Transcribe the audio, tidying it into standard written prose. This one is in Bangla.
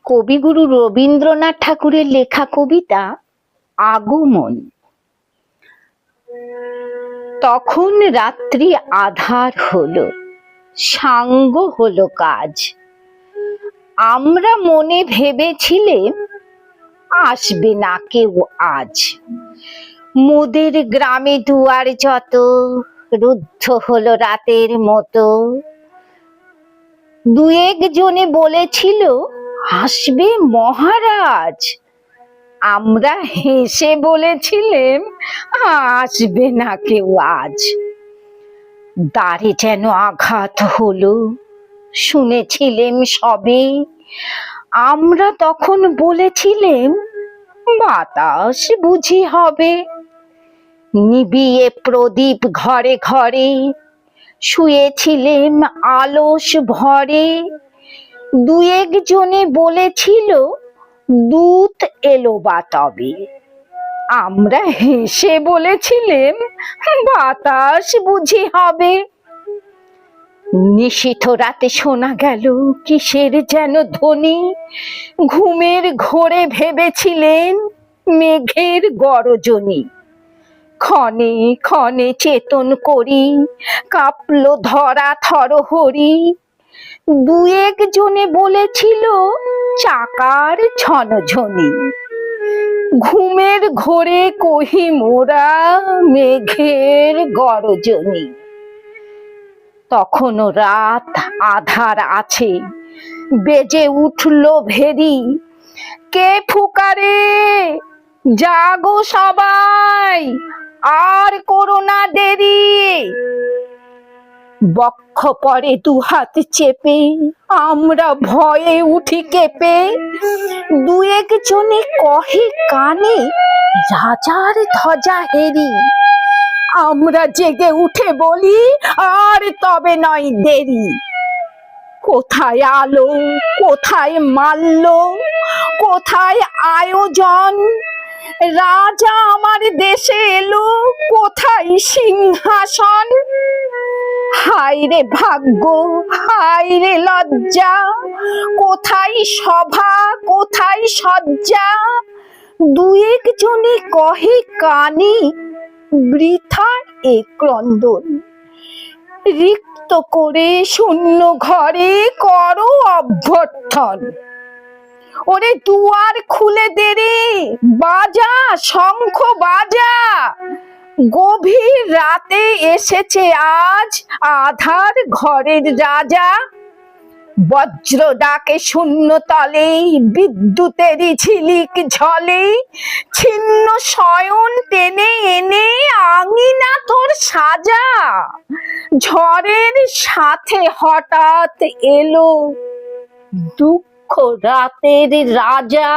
কবিগুরু রবীন্দ্রনাথ ঠাকুরের লেখা কবিতা আগমন। তখন রাত্রি আধার হলো, সাঙ্গ হলো কাজ। আমরা মনে ভেবেছিলেম আসবে না কেউ আজ। মোদের গ্রামে দুয়ার যত রুদ্ধ হলো রাতের মতো। দু একজনে বলেছিল আসবে মহারাজ। আমরা হেসে বলেছিলেম আসবে না কেউ আজ। দ্বারে যেন আঘাত হলো, শুনেছিলেম সবে। আমরা তখন বলেছিলেম বাতাস বুঝি হবে। নিবিয়ে প্রদীপ ঘরে ঘরে, শুয়েছিলেম আলস ভরে। দু একজনে বলেছিল দূত এলো বা তবে। আমরা হেসে বলেছিলেম বাতাস বুঝি হবে। নিশীথ রাতে শোনা গেল কিসের যেন ধ্বনি। ঘুমের ঘোরে ভেবেছিলেন মেঘের গরজনি। ক্ষণে ক্ষণে চেতন করি কাঁপলো ধরা থরহরি। দু একজনে বলেছিল চাকার ঝনঝনি। ঘুমের ঘোরে কহি মোরা মেঘের গরজনি। তখনও রাত আধার আছে, বেজে উঠল ভেরি। কে ফুকারে জাগো সবাই, আর করো না দেরি। বক্ষ পরে দুহাত চেপে আমরা ভয়ে উঠি কেঁপে। দু একজনে কহে কানে রাজার ধ্বজা হেরি। আমরা জেগে উঠে বলি আর তবে নয় দেরি। কোথায় আলো, কোথায় মাল্য, কোথায় আয়োজন। রাজা আমার দেশে এলো, কোথায় সিংহাসন। হায় রে ভাগ্য, হায় রে লজ্জা, কোথায় সভা, কোথায় সজ্জা। দু একজনে কহে কানে বৃথা এ ক্রন্দন। রিক্ত করে শূন্য ঘরে করো অভ্যর্থন। ওরে দুয়ার খুলে দে রে, বাজা শঙ্খ বাজা। গভীর রাতে এসেছে আজ আধার ঘরের রাজা। বজ্র ডাকে শূন্য তলে, বিদ্যুতেরই ঝিলিক ঝলে। ছিন্ন শয়ন টেনে এনে আঙিনা তোর সাজা। ঝড়ের সাথে হঠাৎ এলো দুঃখ রাতের রাজা।